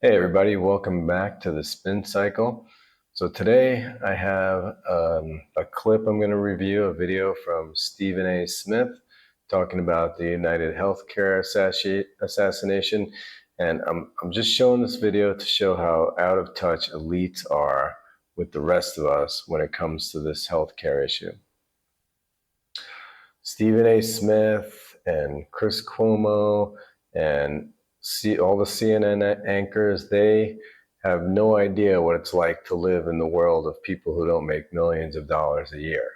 Hey everybody, welcome back to the Spincycle. So today I have a clip I'm going to review, a video from Stephen A. Smith talking about the United Healthcare assassination. And I'm just showing this video to show how out of touch elites are with the rest of us when it comes to this healthcare issue. Stephen A. Smith and Chris Cuomo and all the CNN anchors, they have no idea what it's like to live in the world of people who don't make millions of dollars a year.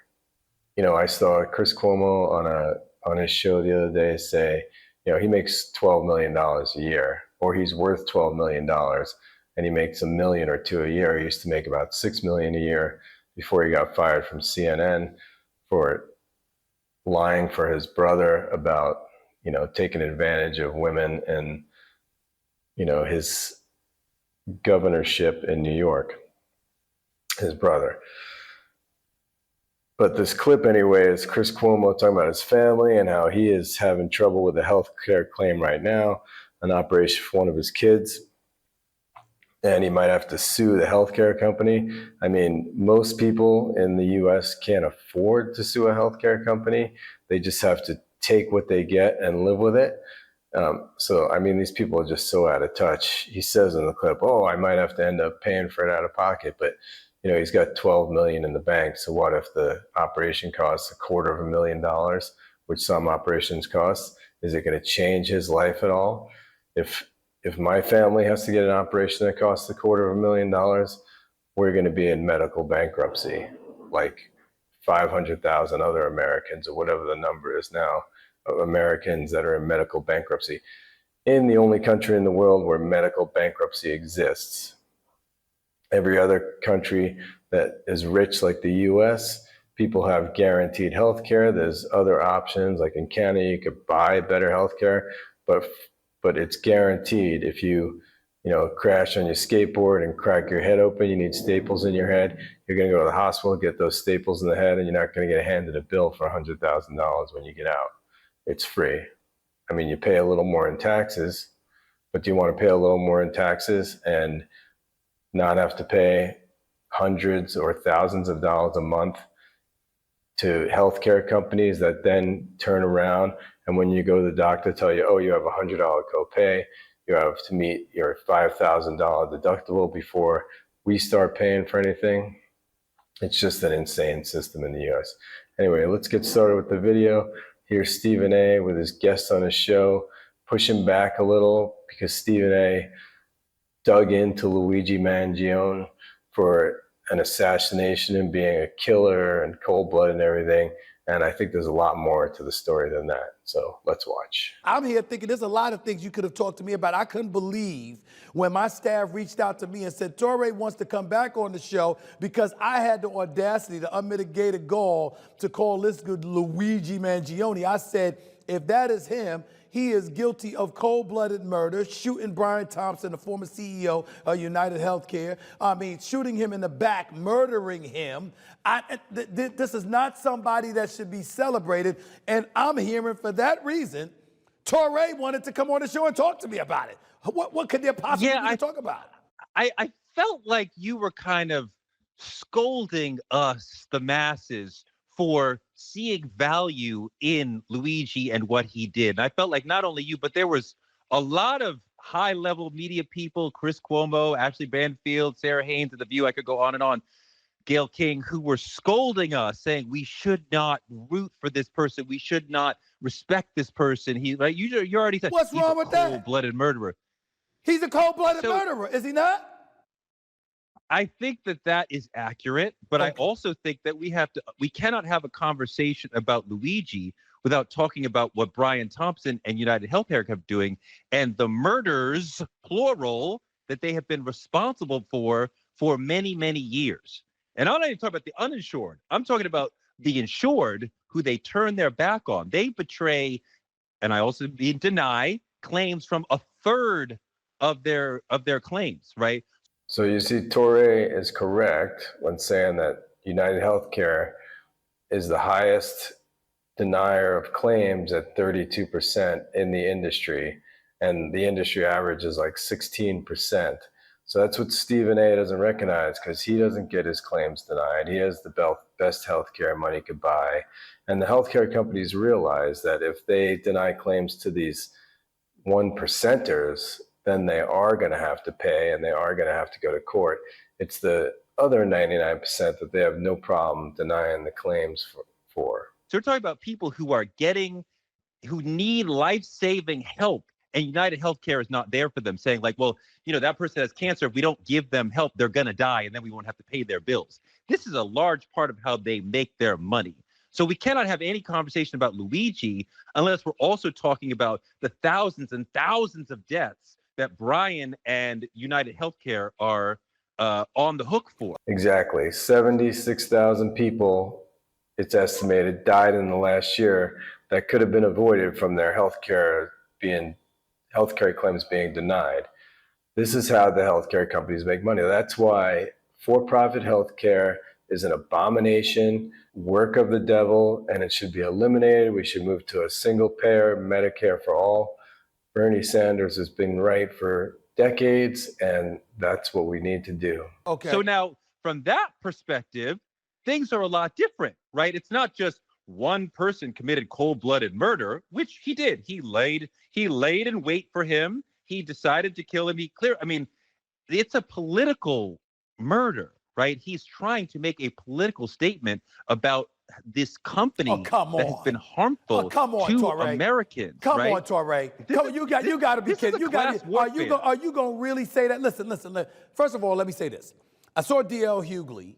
I saw Chris Cuomo on his show the other day say, he makes $12 million a year, or he's worth $12 million, and he makes a million or two a year. He used to make about $6 million a year before he got fired from CNN for lying for his brother about, taking advantage of women and, his governorship in New York, his brother. But this clip anyway is Chris Cuomo talking about his family and how he is having trouble with a health care claim right now, an operation for one of his kids. And he might have to sue the healthcare company. I mean, most people in the US can't afford to sue a healthcare company. They just have to take what they get and live with it. These people are just so out of touch. He says in the clip, oh, I might have to end up paying for it out of pocket, but he's got 12 million in the bank. So what if the operation costs $250,000, which some operations cost? Is it going to change his life at all? If my family has to get an operation that costs $250,000, we're going to be in medical bankruptcy, like 500,000 other Americans, or whatever the number is now, of Americans that are in medical bankruptcy, in the only country in the world where medical bankruptcy exists. Every other country that is rich, like the US, people have guaranteed health care. There's other options, like in Canada, you could buy better health care, but it's guaranteed. If you crash on your skateboard and crack your head open, you need staples in your head, you're going to go to the hospital, get those staples in the head, and you're not going to get handed a bill for $100,000 when you get out. It's free. I mean, you pay a little more in taxes, but do you want to pay a little more in taxes and not have to pay hundreds or thousands of dollars a month to healthcare companies that then turn around and when you go to the doctor tell you, oh, you have $100 copay, you have to meet your $5,000 deductible before we start paying for anything? It's just an insane system in the US. Anyway, let's get started with the video. Here's Stephen A. with his guest on his show, pushing back a little because Stephen A. dug into Luigi Mangione for an assassination and being a killer and cold blood and everything. And I think there's a lot more to the story than that. So let's watch. I'm here thinking there's a lot of things you could have talked to me about. I couldn't believe when my staff reached out to me and said, Torre wants to come back on the show because I had the audacity, the unmitigated gall to call this good Luigi Mangione. I said, if that is him, he is guilty of cold-blooded murder, shooting Brian Thompson, the former CEO of United Healthcare. Shooting him in the back, murdering him. This is not somebody that should be celebrated. And I'm hearing for that reason, Torre wanted to come on the show and talk to me about it. What could there possibly be to talk about? I felt like you were kind of scolding us, the masses, for seeing value in Luigi and what he did. And I felt like not only you, but there was a lot of high-level media people, Chris Cuomo, Ashley Banfield, Sarah Haynes at The View, I could go on and on, Gayle King, who were scolding us, saying we should not root for this person. We should not respect this person. You already said, what's wrong with that? Cold-blooded murderer. He's a cold-blooded murderer, is he not? I think that is accurate, but okay. I also think that we cannot have a conversation about Luigi without talking about what Brian Thompson and United Healthcare kept doing and the murders, plural, that they have been responsible for many, many years. And I'm not even talking about the uninsured. I'm talking about the insured who they turn their back on. They betray, and I also deny, claims from a third of their claims, right? So you see, Torre is correct when saying that United Healthcare is the highest denier of claims at 32% in the industry. and the industry average is like 16%. So that's what Stephen A. doesn't recognize, because he doesn't get his claims denied. He has the best healthcare money could buy. And the healthcare companies realize that if they deny claims to these 1%ers, then they are going to have to pay and they are going to have to go to court. It's the other 99% that they have no problem denying the claims for. So we're talking about people who need life-saving help, and United Healthcare is not there for them, saying like, well, that person has cancer. If we don't give them help, they're going to die, and then we won't have to pay their bills. This is a large part of how they make their money. So we cannot have any conversation about Luigi unless we're also talking about the thousands and thousands of deaths that Brian and United Healthcare are on the hook for. Exactly. 76,000 people, it's estimated, died in the last year that could have been avoided from their healthcare claims being denied. This is how the healthcare companies make money. That's why for-profit healthcare is an abomination, work of the devil, and it should be eliminated. We should move to a single-payer Medicare for all. Bernie Sanders has been right for decades, and that's what we need to do. Okay. So now, from that perspective, things are a lot different, right? It's not just one person committed cold-blooded murder, which he did. He laid in wait for him. He decided to kill him. It's a political murder, right? He's trying to make a political statement about this company that has been harmful to Americans. Come right? on, Torre. You got to be kidding. Are you going to really say that? Listen. First of all, let me say this. I saw D.L. Hughley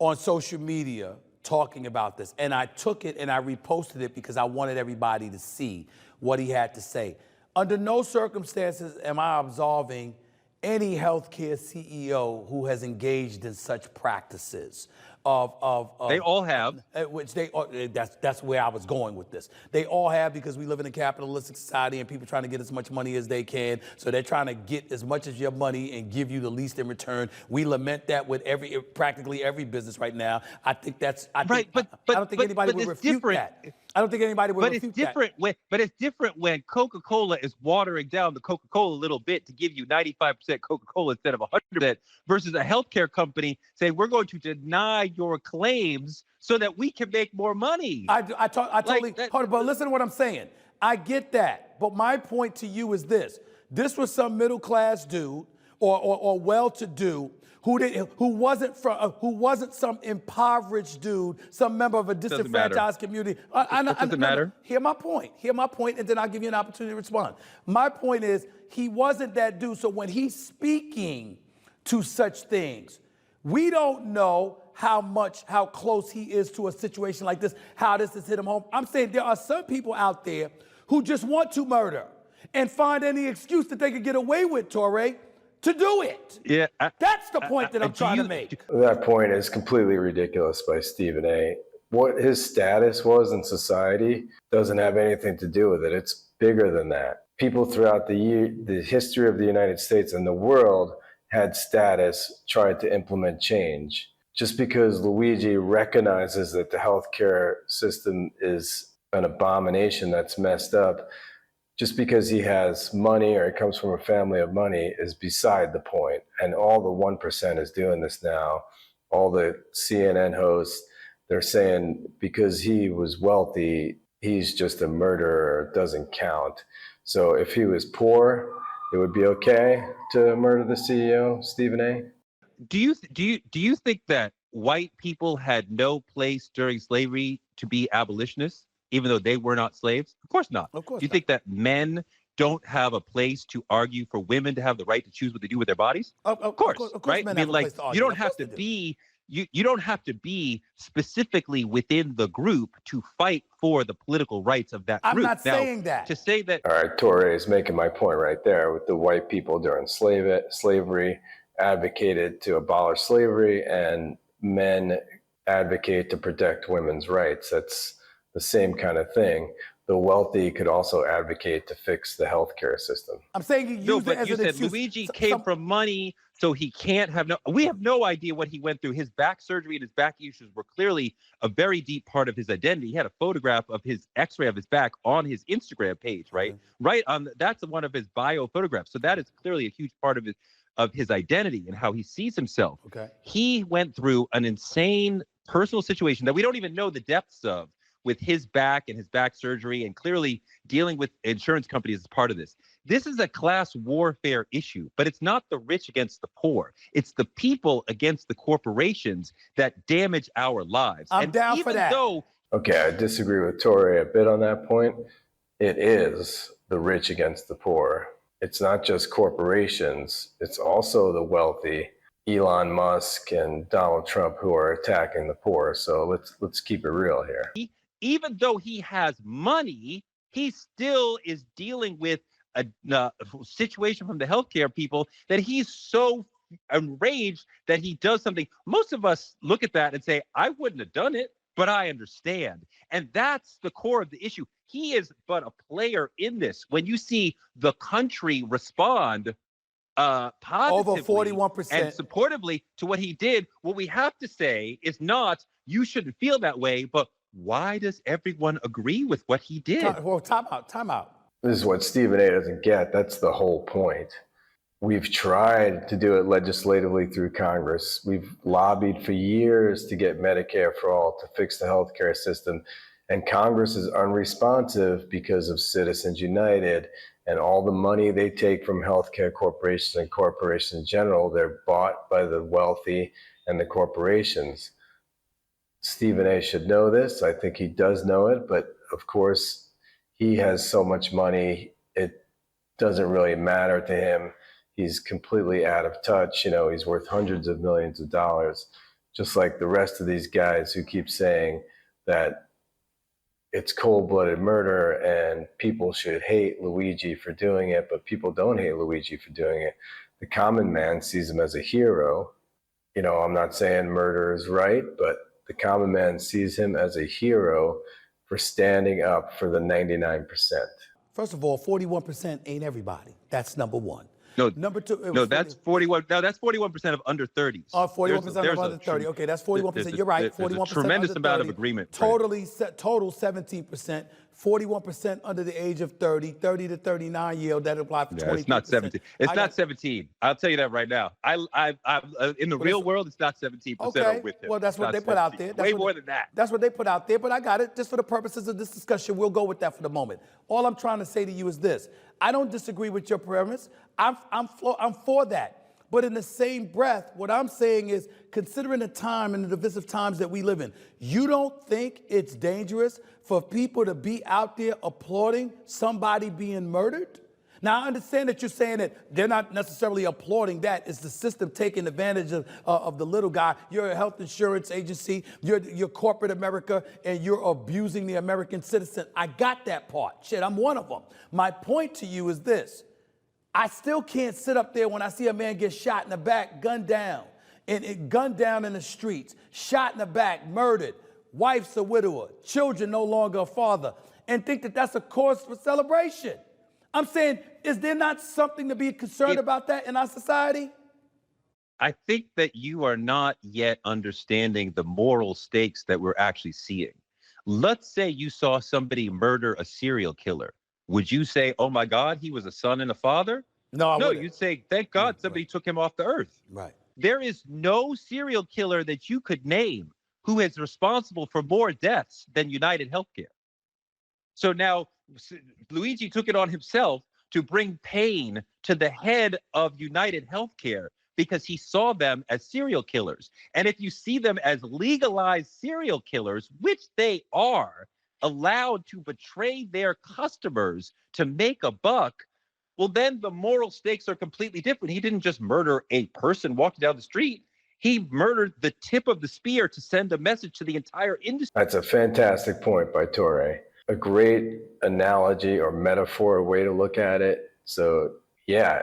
on social media talking about this, and I took it and I reposted it because I wanted everybody to see what he had to say. Under no circumstances am I absolving any healthcare CEO who has engaged in such practices they all have, which that's where I was going with this. They all have, because we live in a capitalistic society and people trying to get as much money as they can. So they're trying to get as much as your money and give you the least in return. We lament that with practically every business right now. I think that's right. I don't think anybody would refute that. I don't think anybody would refute that. But it's different when Coca-Cola is watering down the Coca-Cola a little bit to give you 95% Coca-Cola instead of 100%, versus a healthcare company saying, we're going to deny your claims so that we can make more money. I totally, but listen to what I'm saying. I get that. But my point to you is this. This was some middle-class dude or well-to-do who wasn't some impoverished dude, some member of a disenfranchised community. Doesn't matter. Hear my point, and then I'll give you an opportunity to respond. My point is, he wasn't that dude. So when he's speaking to such things, we don't know how close he is to a situation like this, how this has hit him home. I'm saying there are some people out there who just want to murder and find any excuse that they could get away with, Torre, to do it. Yeah, that's the point that I'm trying to make. That point is completely ridiculous by Stephen A. What his status was in society doesn't have anything to do with it. It's bigger than that. People throughout the history of the United States and the world had status, tried to implement change. Just because Luigi recognizes that the healthcare system is an abomination that's messed up, just because he has money or he comes from a family of money is beside the point. And all the 1% is doing this now. All the CNN hosts, they're saying because he was wealthy, he's just a murderer, doesn't count. So if he was poor, it would be okay to murder the CEO, Stephen A. Do you think that white people had no place during slavery to be abolitionists, even though they were not slaves? Of course not. Of course. Do you think that men don't have a place to argue for women to have the right to choose what they do with their bodies? Of course, right? Men have a place to argue. You don't have to be you don't have to be specifically within the group to fight for the political rights of that group. I'm not saying that. To say that. All right, Torre is making my point right there with the white people during slavery advocated to abolish slavery, and men advocate to protect women's rights. That's the same kind of thing. the wealthy could also advocate to fix the healthcare system. I'm saying you No, use it but as you an said excuse. Luigi came from money, so he can't have no. We have no idea what he went through. His back surgery and his back issues were clearly a very deep part of his identity. He had a photograph of his X-ray of his back on his Instagram page, right? Okay. Right on. That's one of his bio photographs. So that is clearly a huge part of his identity and how he sees himself. Okay. He went through an insane personal situation that we don't even know the depths of, with his back and his back surgery, and clearly dealing with insurance companies as part of this. This is a class warfare issue, but it's not the rich against the poor. It's the people against the corporations that damage our lives. I'm down for that. Okay, I disagree with Torrey a bit on that point. It is the rich against the poor. It's not just corporations, it's also the wealthy, Elon Musk and Donald Trump, who are attacking the poor. So let's keep it real here. Even though he has money, he still is dealing with a situation from the healthcare people that he's so enraged that he does something. Most of us look at that and say, I wouldn't have done it, but I understand. And that's the core of the issue. He is but a player in this. When you see the country respond positively over 41% and supportively to what he did, what we have to say is not, you shouldn't feel that way, but why does everyone agree with what he did? Time out. This is what Stephen A. doesn't get. That's the whole point. We've tried to do it legislatively through Congress. We've lobbied for years to get Medicare for all, to fix the healthcare system. And Congress is unresponsive because of Citizens United and all the money they take from healthcare corporations and corporations in general. They're bought by the wealthy and the corporations. Stephen A. should know this. I think he does know it, but of course, he has so much money, it doesn't really matter to him. He's completely out of touch. You know, he's worth hundreds of millions of dollars, just like the rest of these guys who keep saying that it's cold-blooded murder and people should hate Luigi for doing it, but people don't hate Luigi for doing it. The common man sees him as a hero. You know, I'm not saying murder is right, but the common man sees him as a hero for standing up for the 99%. First of all, 41% ain't everybody. That's number one. No, number two. No, that's 41. No, that's 41% of under 30s. Oh, 41% of under 30. Okay, that's 41%. You're right. 41%. Tremendous amount of agreement. Total 17%. 41% under the age of 30, 30 to 39 year old, that apply for 20%. It's not 17. It's not 17. I'll tell you that right now. I in the real world, it's not 17% are with him. Well, that's what they put out there. Way more than that. That's what they put out there, but I got it. Just for the purposes of this discussion, we'll go with that for the moment. All I'm trying to say to you is this. I don't disagree with your premise. I'm for that. But in the same breath, what I'm saying is, considering the time and the divisive times that we live in, you don't think it's dangerous for people to be out there applauding somebody being murdered? Now, I understand that you're saying that they're not necessarily applauding that. It's the system taking advantage of the little guy. You're a health insurance agency. You're corporate America, and you're abusing the American citizen. I got that part. Shit, I'm one of them. My point to you is this. I still can't sit up there when I see a man get shot in the back, gunned down, and gunned down in the streets, shot in the back, murdered, wife's a widower, children no longer a father, and think that that's a cause for celebration. I'm saying, is there not something to be concerned about that in our society? I think that you are not yet understanding the moral stakes that we're actually seeing. Let's say you saw somebody murder a serial killer. Would you say, oh my God, he was a son and a father? No, I wouldn't. You'd say, thank God somebody took him off the earth. Right. There is no serial killer that you could name who is responsible for more deaths than United Healthcare. So now Luigi took it on himself to bring pain to the head of United Healthcare because he saw them as serial killers. And if you see them as legalized serial killers, which they are, allowed to betray their customers to make a buck, well, then the moral stakes are completely different. He didn't just murder a person walking down the street. He murdered the tip of the spear to send a message to the entire industry. That's a fantastic point by Torrey. A great analogy or metaphor, way to look at it. So yeah,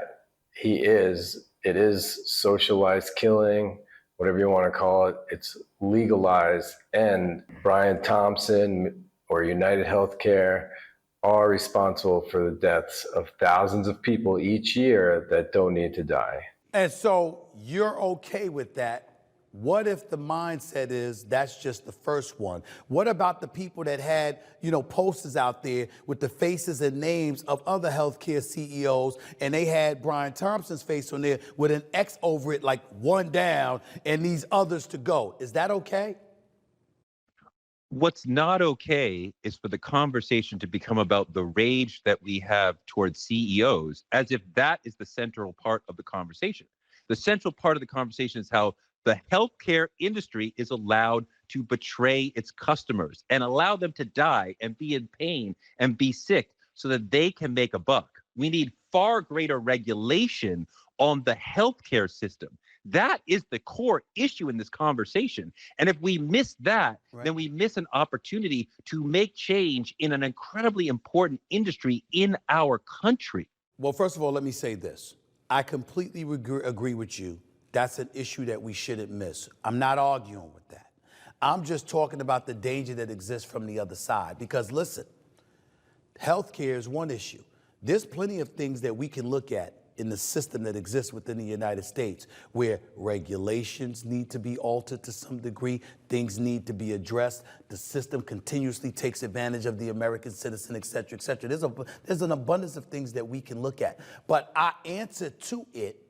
it is socialized killing, whatever you want to call it. It's legalized. And Brian Thompson or United Healthcare are responsible for the deaths of thousands of people each year that don't need to die. And so you're okay with that. What if the mindset is that's just the first one? What about the people that had, posters out there with the faces and names of other healthcare CEOs, and they had Brian Thompson's face on there with an X over it, like one down, and these others to go? Is that okay? What's not okay is for the conversation to become about the rage that we have towards CEOs, as if that is the central part of the conversation. The central part of the conversation is how the healthcare industry is allowed to betray its customers and allow them to die and be in pain and be sick so that they can make a buck. We need far greater regulation on the healthcare system. That is the core issue in this conversation. And if we miss that, then we miss an opportunity to make change in an incredibly important industry in our country. Well, first of all, let me say this. I completely agree with you. That's an issue that we shouldn't miss. I'm not arguing with that. I'm just talking about the danger that exists from the other side. Because listen, healthcare is one issue. There's plenty of things that we can look at in the system that exists within the United States where regulations need to be altered to some degree, things need to be addressed, the system continuously takes advantage of the American citizen, et cetera, et cetera. There's an abundance of things that we can look at. But our answer to it,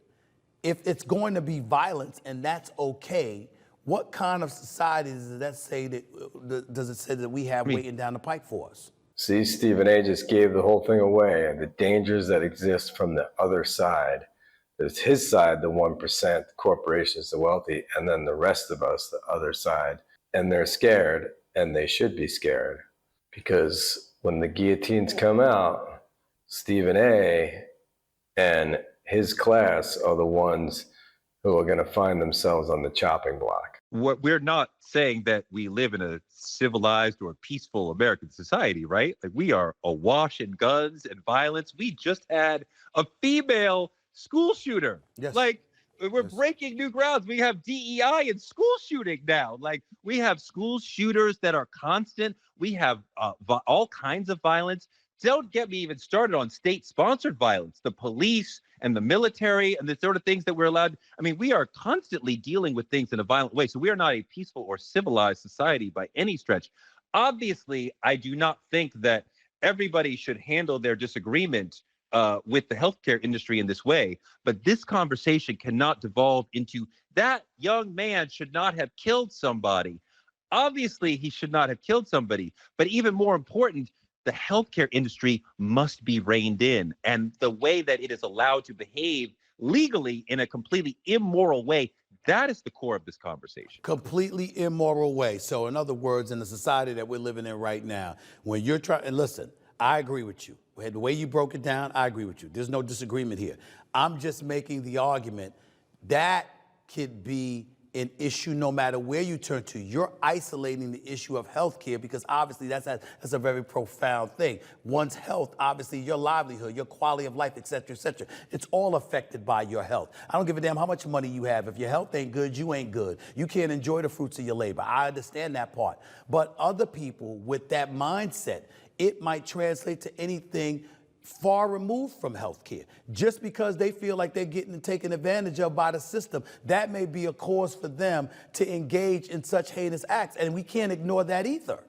if it's going to be violence and that's okay, what kind of society does that say does it say that we have waiting down the pike for us? See, Stephen A. just gave the whole thing away, and the dangers that exist from the other side. There's his side, the 1%, corporations, the wealthy, and then the rest of us, the other side. And they're scared, and they should be scared, because when the guillotines come out, Stephen A. and his class are the ones who are going to find themselves on the chopping block. What we're not saying that we live in a civilized or peaceful American society, right? Like, we are awash in guns and violence. We just had a female school shooter. Yes. Like, we're breaking new grounds. We have DEI in school shooting now. Like, we have school shooters that are constant. We have all kinds of violence. Don't get me even started on state-sponsored violence, the police and the military and the sort of things that we're allowed. I mean, we are constantly dealing with things in a violent way. So we are not a peaceful or civilized society by any stretch. Obviously, I do not think that everybody should handle their disagreement with the healthcare industry in this way. But this conversation cannot devolve into that young man should not have killed somebody. Obviously, he should not have killed somebody. But even more important, the healthcare industry must be reined in. And the way that it is allowed to behave legally in a completely immoral way, that is the core of this conversation. Completely immoral way. So in other words, in the society that we're living in right now, when you're trying, and listen, I agree with you. The way you broke it down, I agree with you. There's no disagreement here. I'm just making the argument that could be an issue no matter where you turn to. You're isolating the issue of healthcare because obviously that's a very profound thing. One's health, obviously your livelihood, your quality of life, et cetera, et cetera. It's all affected by your health. I don't give a damn how much money you have. If your health ain't good, you ain't good. You can't enjoy the fruits of your labor. I understand that part. But other people with that mindset, it might translate to anything far removed from healthcare. Just because they feel like they're getting taken advantage of by the system, that may be a cause for them to engage in such heinous acts. And we can't ignore that either.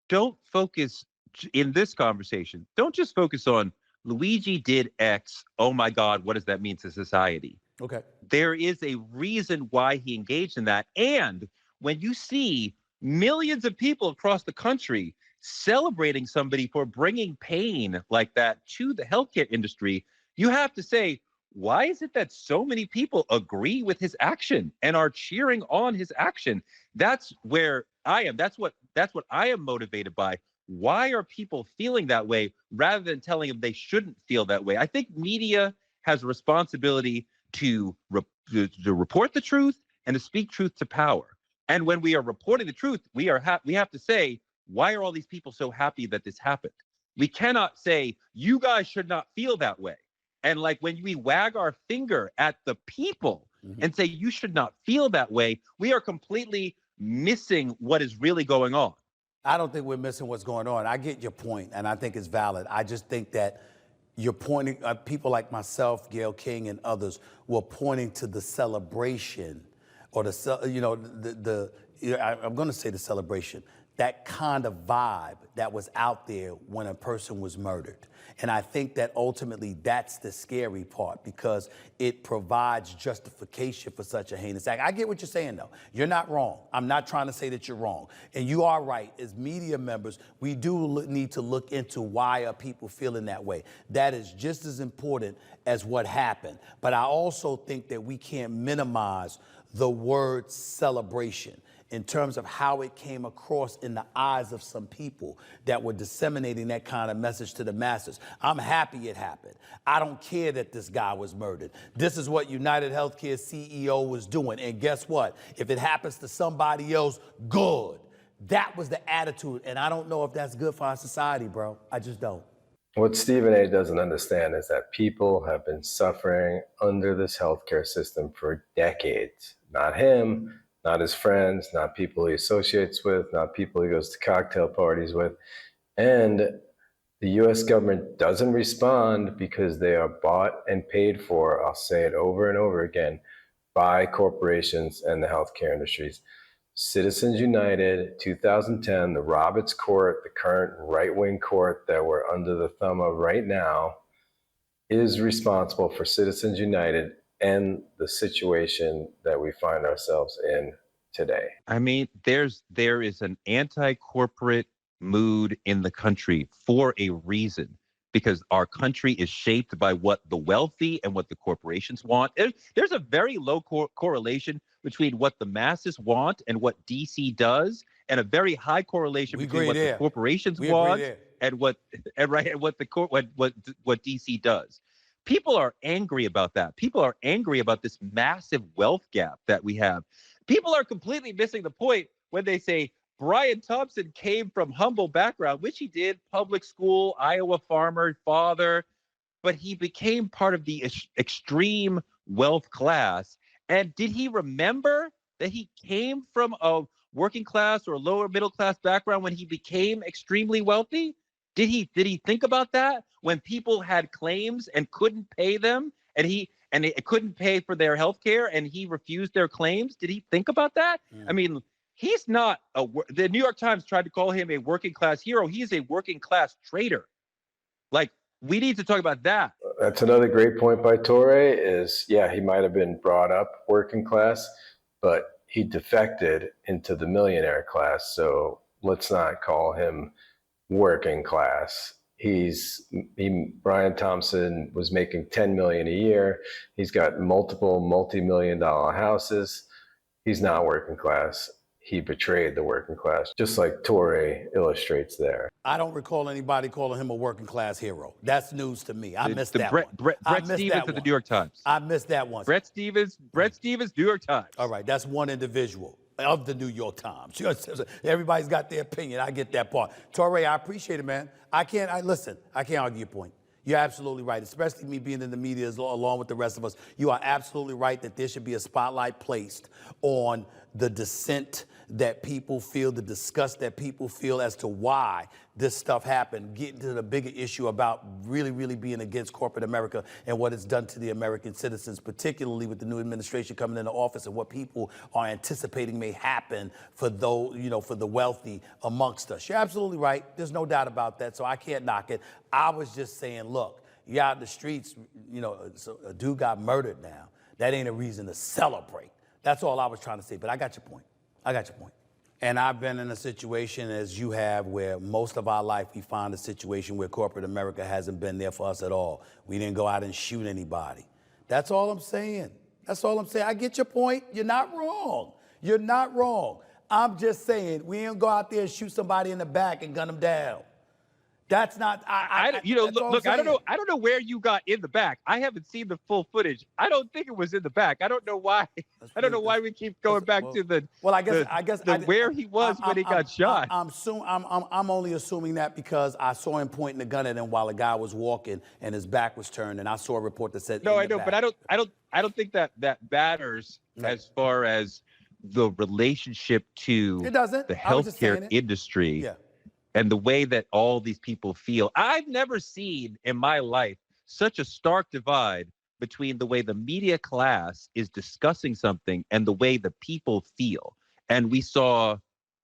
Don't focus in this conversation. Don't just focus on Luigi did X. Oh my God, what does that mean to society? Okay. There is a reason why he engaged in that. And when you see millions of people across the country celebrating somebody for bringing pain like that to the healthcare industry, you have to say, why is it that so many people agree with his action and are cheering on his action? That's where I am. That's what I am motivated by. Why are people feeling that way rather than telling them they shouldn't feel that way? I think media has a responsibility to report the truth and to speak truth to power. And when we are reporting the truth, we have to say, why are all these people so happy that this happened? We cannot say, you guys should not feel that way. And like when we wag our finger at the people and say, you should not feel that way, we are completely missing what is really going on. I don't think we're missing what's going on. I get your point, and I think it's valid. I just think that you're pointing, people like myself, Gayle King, and others were pointing to the celebration, or I'm going to say the celebration, that kind of vibe that was out there when a person was murdered. And I think that ultimately that's the scary part, because it provides justification for such a heinous act. I get what you're saying, though. You're not wrong. I'm not trying to say that you're wrong. And you are right. As media members, we do need to look into why are people feeling that way. That is just as important as what happened. But I also think that we can't minimize the word celebration in terms of how it came across in the eyes of some people that were disseminating that kind of message to the masses. I'm happy it happened. I don't care that this guy was murdered. This is what United Healthcare CEO was doing. And guess what? If it happens to somebody else, good. That was the attitude. And I don't know if that's good for our society, bro. I just don't. What Stephen A. doesn't understand is that people have been suffering under this healthcare system for decades. Not him, not his friends, not people he associates with, not people he goes to cocktail parties with. And the US government doesn't respond because they are bought and paid for, I'll say it over and over again, by corporations and the healthcare industries. Citizens United, 2010, the Roberts Court, the current right-wing court that we're under the thumb of right now, is responsible for Citizens United and the situation that we find ourselves in today. I mean, there is an anti-corporate mood in the country for a reason, because our country is shaped by what the wealthy and what the corporations want. There's a very low correlation between what the masses want and what DC does, and a very high correlation between what the corporations want and what DC does. People are angry about that. People are angry about this massive wealth gap that we have. People are completely missing the point when they say Brian Thompson came from humble background, which he did, public school, Iowa farmer, father, but he became part of the extreme wealth class. And did he remember that he came from a working class or lower middle class background when he became extremely wealthy? Did he think about that when people had claims and couldn't pay them, and they couldn't pay for their health care and he refused their claims? Did he think about that? I mean, he's not the New York Times tried to call him a working class hero. He's a working class traitor. Like, we need to talk about that. That's another great point by Torre is, yeah, he might have been brought up working class, but he defected into the millionaire class. So let's not call him working class. Brian Thompson was making $10 million a year. He's got multiple multi-million-dollar houses. He's not working class. He betrayed the working class, just like Torre illustrates there. I don't recall anybody calling him a working class hero. That's news to me. I missed that one. Brett Stevens at the New York Times. I missed that one. Brett Stevens, New York Times. All right, that's one individual of the New York Times. Everybody's got their opinion. I get that part. Torre, I appreciate it, man. I can't argue your point. You're absolutely right, especially me being in the media along with the rest of us. You are absolutely right that there should be a spotlight placed on the dissent that people feel, the disgust that people feel as to why this stuff happened, getting to the bigger issue about really, really being against corporate America and what it's done to the American citizens, particularly with the new administration coming into office and what people are anticipating may happen for those, for the wealthy amongst us. You're absolutely right. There's no doubt about that, so I can't knock it. I was just saying, look, you're out in the streets, so a dude got murdered now. That ain't a reason to celebrate. That's all I was trying to say, but I got your point. And I've been in a situation, as you have, where most of our life we find a situation where corporate America hasn't been there for us at all. We didn't go out and shoot anybody. That's all I'm saying. I get your point. You're not wrong. I'm just saying we ain't go out there and shoot somebody in the back and gun them down. That's not. Look. I don't know where you got in the back. I haven't seen the full footage. I don't think it was in the back. I don't know why. I don't know why we keep going back to the. Well, I guess where he was when he got shot. I'm only assuming that because I saw him pointing the gun at him while a guy was walking and his back was turned, and I saw a report that said. No, I know, but I don't think that matters as far as the relationship to It doesn't. the I was just saying healthcare it. industry Yeah. and the way that all these people feel. I've never seen in my life such a stark divide between the way the media class is discussing something and the way the people feel. And we saw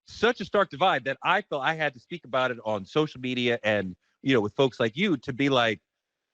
such a stark divide that I felt I had to speak about it on social media and, with folks like you to be like,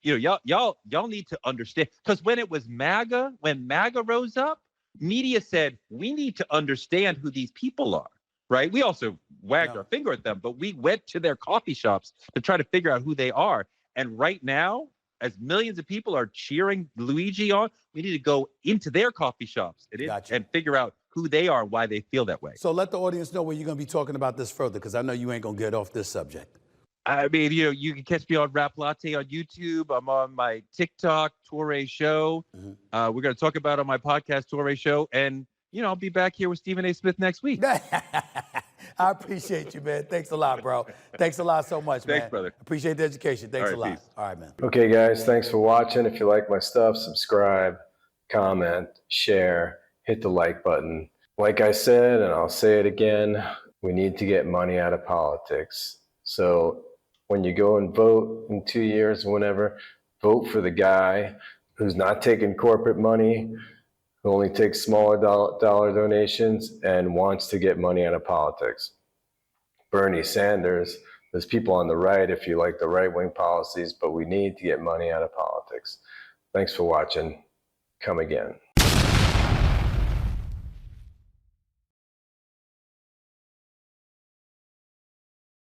y'all need to understand. Because when MAGA rose up, media said, we need to understand who these people are, right? We also wagged our finger at them, but we went to their coffee shops to try to figure out who they are. And right now, as millions of people are cheering Luigi on, we need to go into their coffee shops and figure out who they are and why they feel that way. So let the audience know where you're going to be talking about this further, because I know you ain't going to get off this subject. I mean, you can catch me on Rap Latte on YouTube. I'm on my TikTok, Toure Show. We're going to talk about it on my podcast, Toure Show. And, I'll be back here with Stephen A. Smith next week. I appreciate you, man. Thanks a lot, bro. Thanks a lot so much, man. Thanks, brother. Appreciate the education. Thanks All right, a lot. peace. All right, man. Okay, guys, thanks for watching. If you like my stuff, subscribe, comment, share, hit the like button. Like I said, and I'll say it again, we need to get money out of politics. So when you go and vote in 2 years, whenever, vote for the guy who's not taking corporate money, who only takes smaller dollar donations and wants to get money out of politics. Bernie Sanders, there's people on the right if you like the right-wing policies, but we need to get money out of politics. Thanks for watching. Come again.